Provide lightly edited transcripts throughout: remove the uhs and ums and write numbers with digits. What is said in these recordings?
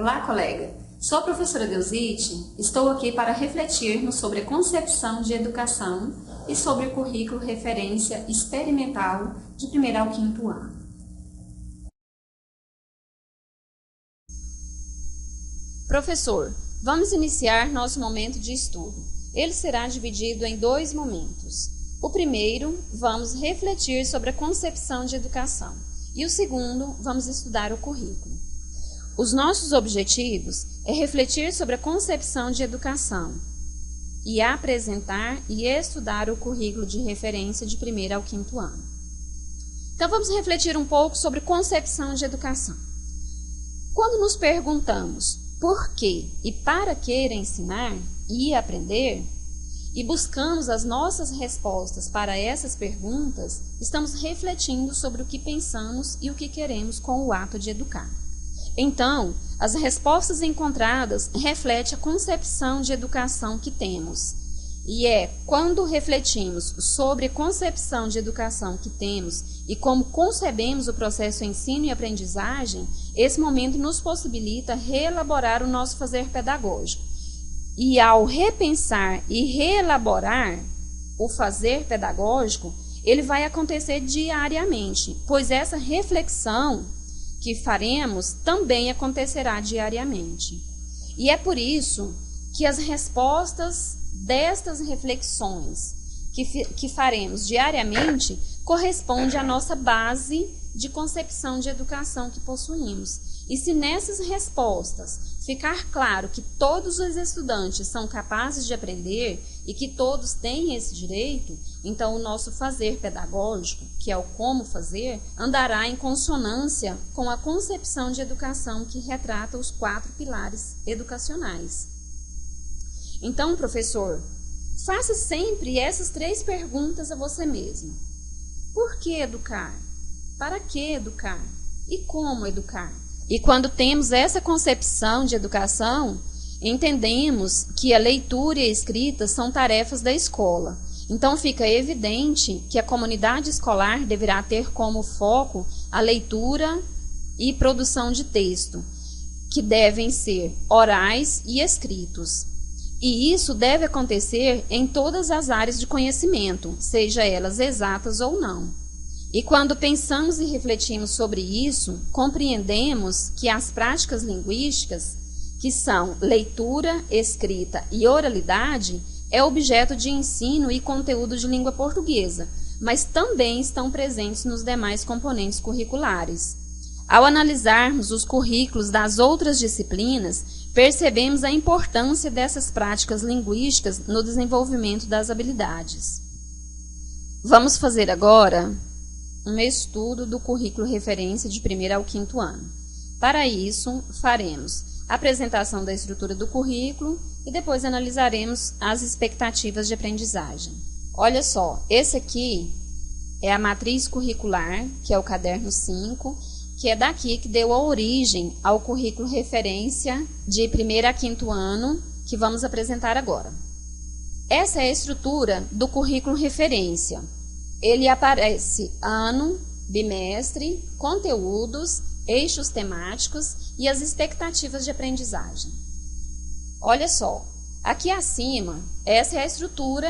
Olá, colega! Sou a professora Deusite, estou aqui para refletirmos sobre a concepção de educação e sobre o currículo referência experimental de 1º ao 5º ano. Professor, vamos iniciar nosso momento de estudo. Ele será dividido em 2 momentos. O primeiro, vamos refletir sobre a concepção de educação. E o segundo, vamos estudar o currículo. Os nossos objetivos é refletir sobre a concepção de educação e apresentar e estudar o currículo de referência de 1º ao 5º ano. Então, vamos refletir um pouco sobre concepção de educação. Quando nos perguntamos por que e para que ensinar e aprender, e buscamos as nossas respostas para essas perguntas, estamos refletindo sobre o que pensamos e o que queremos com o ato de educar. Então, as respostas encontradas refletem a concepção de educação que temos. E é quando refletimos sobre a concepção de educação que temos e como concebemos o processo ensino e aprendizagem, esse momento nos possibilita reelaborar o nosso fazer pedagógico. E ao repensar e reelaborar o fazer pedagógico, ele vai acontecer diariamente, pois essa reflexão que faremos também acontecerá diariamente. E é por isso que as respostas destas reflexões que faremos diariamente correspondem à nossa base de concepção de educação que possuímos. E se nessas respostas ficar claro que todos os estudantes são capazes de aprender e que todos têm esse direito, então o nosso fazer pedagógico, que é o como fazer, andará em consonância com a concepção de educação que retrata os 4 pilares educacionais. Então, professor, faça sempre essas 3 perguntas a você mesmo. Por que educar? Para que educar? E como educar? E quando temos essa concepção de educação, entendemos que a leitura e a escrita são tarefas da escola. Então fica evidente que a comunidade escolar deverá ter como foco a leitura e produção de texto, que devem ser orais e escritos. E isso deve acontecer em todas as áreas de conhecimento, seja elas exatas ou não. E quando pensamos e refletimos sobre isso, compreendemos que as práticas linguísticas, que são leitura, escrita e oralidade, é objeto de ensino e conteúdo de língua portuguesa, mas também estão presentes nos demais componentes curriculares. Ao analisarmos os currículos das outras disciplinas, percebemos a importância dessas práticas linguísticas no desenvolvimento das habilidades. Vamos fazer agora um estudo do currículo referência de 1º ao 5º ano. Para isso, faremos a apresentação da estrutura do currículo e depois analisaremos as expectativas de aprendizagem. Olha só, esse aqui é a matriz curricular, que é o caderno 5, que é daqui que deu a origem ao currículo referência de 1º a 5º ano, que vamos apresentar agora. Essa é a estrutura do currículo referência. Ele aparece ano, bimestre, conteúdos, eixos temáticos e as expectativas de aprendizagem. Olha só, aqui acima, essa é a estrutura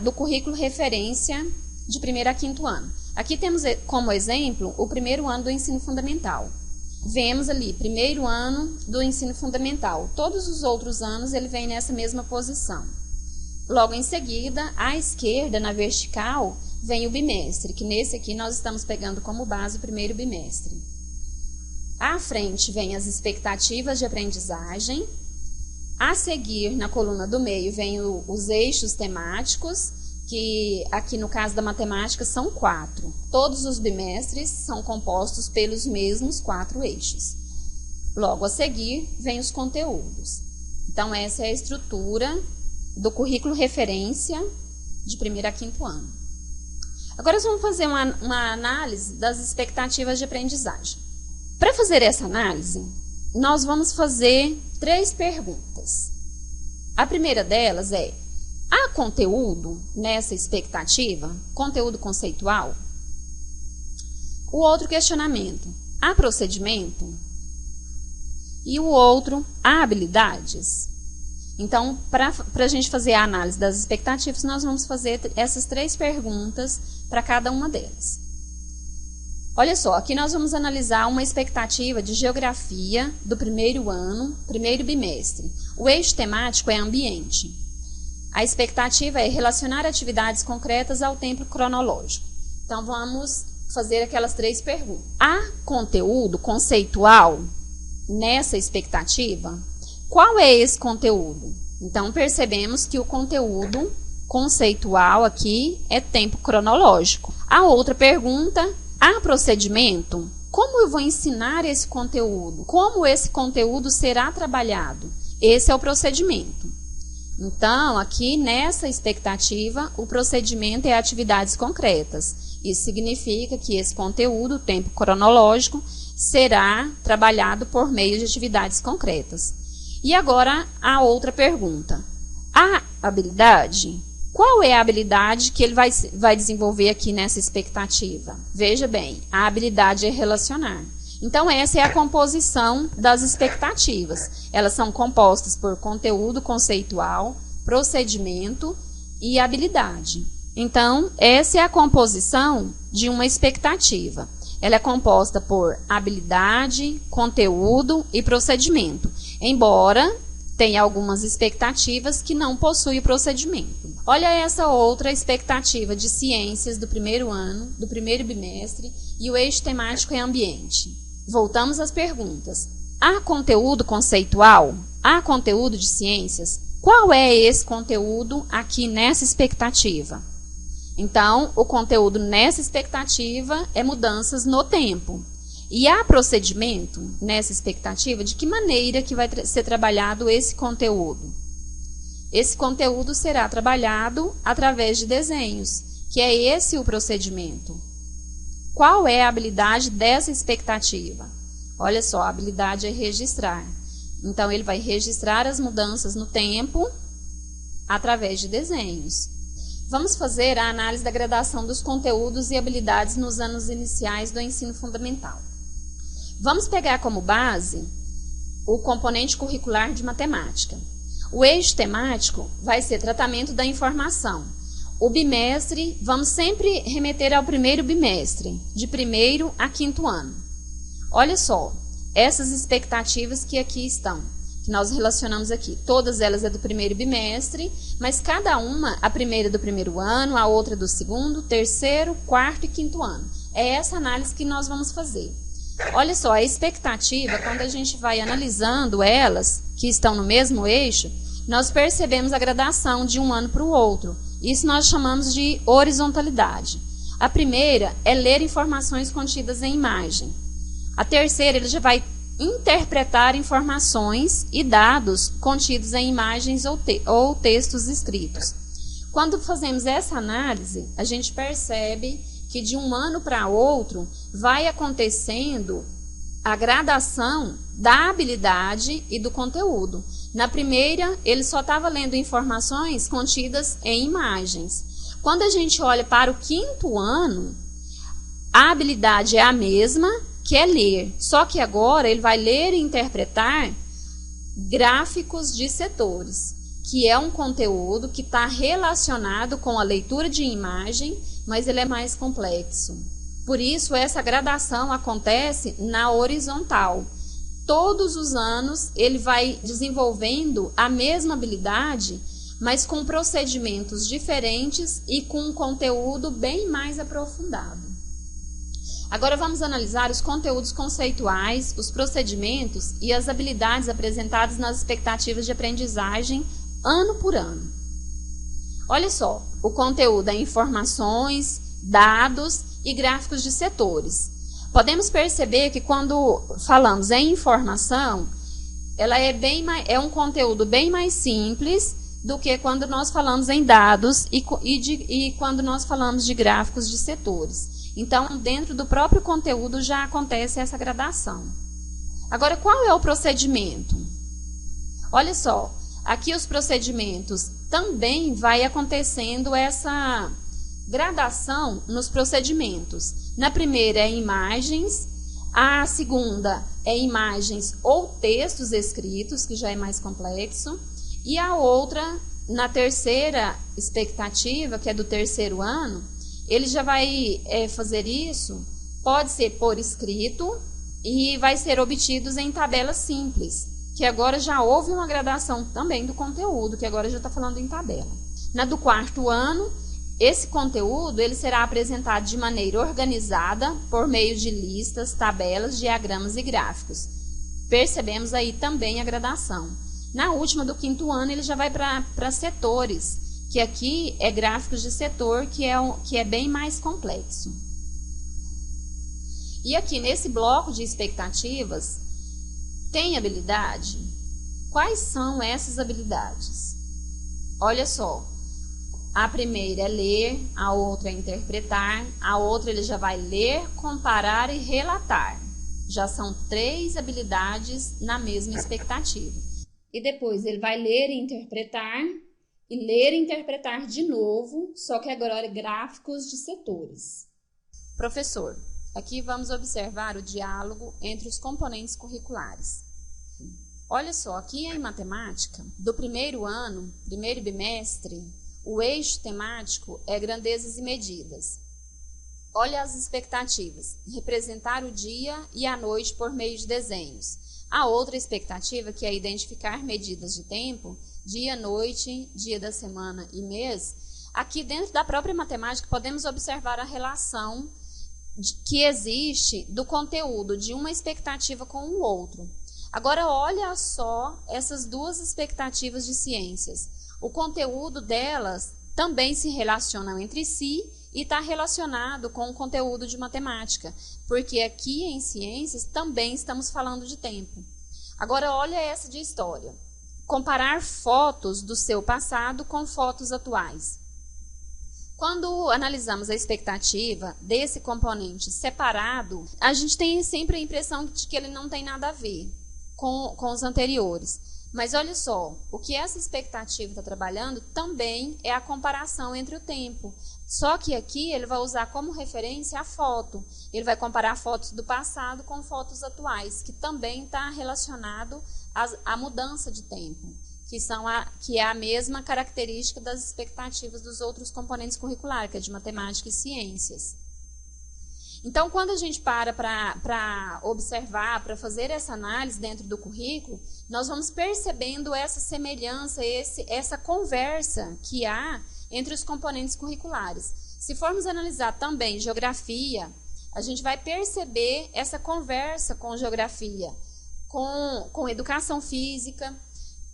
do currículo referência de 1º a 5º ano. Aqui temos como exemplo o 1º ano do ensino fundamental. Vemos ali, 1º ano do ensino fundamental. Todos os outros anos ele vem nessa mesma posição. Logo em seguida, à esquerda, na vertical, vem o bimestre, que nesse aqui nós estamos pegando como base o 1º bimestre. À frente vem as expectativas de aprendizagem. A seguir, na coluna do meio, vem os eixos temáticos, que aqui no caso da matemática são 4. Todos os bimestres são compostos pelos mesmos 4 eixos. Logo a seguir, vem os conteúdos. Então, essa é a estrutura do currículo referência de 1º a 5º ano. Agora, nós vamos fazer uma análise das expectativas de aprendizagem. Para fazer essa análise, nós vamos fazer 3 perguntas. A primeira delas é: há conteúdo nessa expectativa? Conteúdo conceitual? O outro questionamento: há procedimento? e o outro, habilidades. Então, para a gente fazer a análise das expectativas, nós vamos fazer essas 3 perguntas para cada uma delas. Olha só, aqui nós vamos analisar uma expectativa de geografia do primeiro ano, primeiro bimestre. O eixo temático é ambiente. A expectativa é relacionar atividades concretas ao tempo cronológico. Então, vamos fazer aquelas 3 perguntas. Há conteúdo conceitual nessa expectativa? Qual é esse conteúdo? Então, percebemos que o conteúdo conceitual aqui é tempo cronológico. A outra pergunta, há procedimento? Como eu vou ensinar esse conteúdo? Como esse conteúdo será trabalhado? Esse é o procedimento. Então, aqui nessa expectativa, o procedimento é atividades concretas. Isso significa que esse conteúdo, tempo cronológico, será trabalhado por meio de atividades concretas. E agora, a outra pergunta. A habilidade? Qual é a habilidade que ele vai desenvolver aqui nessa expectativa? Veja bem, a habilidade é relacionar. Então, essa é a composição das expectativas. Elas são compostas por conteúdo conceitual, procedimento e habilidade. Então, essa é a composição de uma expectativa. Ela é composta por habilidade, conteúdo e procedimento. Embora tenha algumas expectativas que não possuem procedimento. Olha essa outra expectativa de ciências do primeiro ano, do primeiro bimestre, e o eixo temático é ambiente. Voltamos às perguntas. Há conteúdo conceitual? Há conteúdo de ciências? Qual é esse conteúdo aqui nessa expectativa? Então, o conteúdo nessa expectativa é mudanças no tempo. E há procedimento nessa expectativa? De que maneira que vai ser trabalhado esse conteúdo? Esse conteúdo será trabalhado através de desenhos, que é esse o procedimento. Qual é a habilidade dessa expectativa? Olha só, a habilidade é registrar. Então, ele vai registrar as mudanças no tempo através de desenhos. Vamos fazer a análise da gradação dos conteúdos e habilidades nos anos iniciais do ensino fundamental. Vamos pegar como base o componente curricular de matemática. O eixo temático vai ser tratamento da informação. O bimestre, vamos sempre remeter ao primeiro bimestre, de 1º a 5º ano. Olha só, essas expectativas que aqui estão, que nós relacionamos aqui. Todas elas é do primeiro bimestre, mas cada uma, a primeira do primeiro ano, a outra do segundo, terceiro, quarto e 5º ano. É essa análise que nós vamos fazer. Olha só, a expectativa, quando a gente vai analisando elas, que estão no mesmo eixo, nós percebemos a gradação de um ano para o outro. Isso nós chamamos de horizontalidade. A primeira é ler informações contidas em imagem. A terceira, ele já vai interpretar informações e dados contidos em imagens ou textos escritos. Quando fazemos essa análise, a gente percebe que de um ano para outro vai acontecendo a gradação da habilidade e do conteúdo. Na primeira, ele só estava lendo informações contidas em imagens. Quando a gente olha para o 5º ano, a habilidade é a mesma, que é ler. Só que agora ele vai ler e interpretar gráficos de setores, que é um conteúdo que está relacionado com a leitura de imagem, mas ele é mais complexo. Por isso, essa gradação acontece na horizontal. Todos os anos, ele vai desenvolvendo a mesma habilidade, mas com procedimentos diferentes e com um conteúdo bem mais aprofundado. Agora, vamos analisar os conteúdos conceituais, os procedimentos e as habilidades apresentadas nas expectativas de aprendizagem ano por ano. Olha só, o conteúdo é informações, dados e gráficos de setores. Podemos perceber que quando falamos em informação, ela é um conteúdo bem mais simples do que quando nós falamos em dados e quando nós falamos de gráficos de setores. Então, dentro do próprio conteúdo já acontece essa gradação. Agora, qual é o procedimento? Olha só, aqui os procedimentos também vai acontecendo essa gradação nos procedimentos. Na primeira é imagens, A segunda é imagens ou textos escritos, que já é mais complexo. E a outra, na terceira expectativa, que é do terceiro ano, ele já vai fazer isso, pode ser por escrito e vai ser obtidos em tabelas simples, que agora já houve uma gradação também do conteúdo, que agora já está falando em tabela. Na do quarto ano, esse conteúdo ele será apresentado de maneira organizada por meio de listas, tabelas, diagramas e gráficos. Percebemos aí também a gradação. Na última do quinto ano, ele já vai para setores, que aqui é gráficos de setor, que é bem mais complexo. E aqui nesse bloco de expectativas, tem habilidade? Quais são essas habilidades? Olha só. A primeira é ler, a outra é interpretar, a outra ele já vai ler, comparar e relatar. Já são 3 habilidades na mesma expectativa. E depois ele vai ler e interpretar de novo, só que agora é gráficos de setores. Professor, aqui vamos observar o diálogo entre os componentes curriculares. Olha só, aqui em matemática, do primeiro ano, primeiro bimestre, o eixo temático é grandezas e medidas. Olha as expectativas, representar o dia e a noite por meio de desenhos. A outra expectativa, que é identificar medidas de tempo, dia, noite, dia da semana e mês. Aqui dentro da própria matemática podemos observar a relação que existe do conteúdo de uma expectativa com o outro. Agora olha só essas 2 expectativas de ciências. O conteúdo delas também se relacionam entre si e está relacionado com o conteúdo de matemática, porque aqui em ciências também estamos falando de tempo. Agora olha essa de história. Comparar fotos do seu passado com fotos atuais. Quando analisamos a expectativa desse componente separado, a gente tem sempre a impressão de que ele não tem nada a ver com os anteriores. Mas olha só, o que essa expectativa está trabalhando também é a comparação entre o tempo. Só que aqui ele vai usar como referência a foto. Ele vai comparar fotos do passado com fotos atuais, que também está relacionado à mudança de tempo, que é a mesma característica das expectativas dos outros componentes curriculares, que é de matemática e ciências. Então, quando a gente para observar, para fazer essa análise dentro do currículo, nós vamos percebendo essa semelhança, essa conversa que há entre os componentes curriculares. Se formos analisar também geografia, a gente vai perceber essa conversa com geografia, com educação física.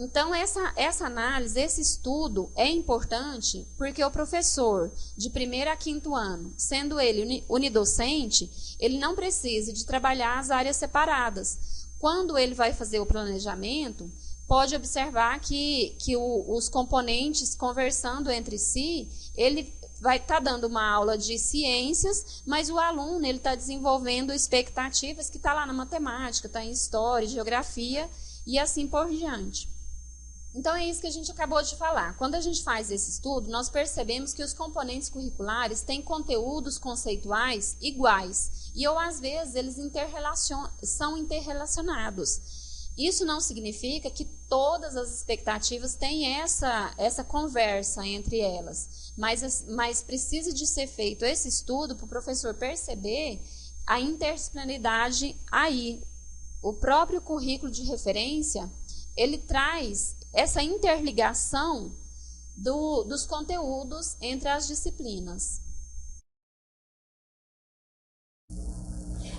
Então, essa análise, esse estudo é importante porque o professor de 1º a 5º ano, sendo ele unidocente, ele não precisa de trabalhar as áreas separadas. Quando ele vai fazer o planejamento, pode observar que os componentes conversando entre si, ele vai estar dando uma aula de ciências, mas o aluno está desenvolvendo expectativas que está lá na matemática, está em história, geografia e assim por diante. Então, é isso que a gente acabou de falar. Quando a gente faz esse estudo, nós percebemos que os componentes curriculares têm conteúdos conceituais iguais e, ou às vezes, eles são interrelacionados. Isso não significa que todas as expectativas têm essa conversa entre elas, mas precisa de ser feito esse estudo para o professor perceber a interdisciplinaridade aí. O próprio currículo de referência, ele traz essa interligação dos conteúdos entre as disciplinas.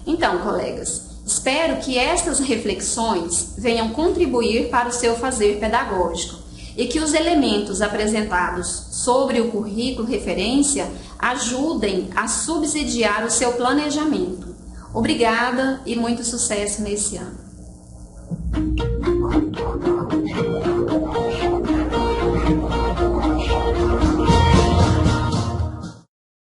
Então, colegas, espero que estas reflexões venham contribuir para o seu fazer pedagógico e que os elementos apresentados sobre o currículo referência ajudem a subsidiar o seu planejamento. Obrigada e muito sucesso nesse ano.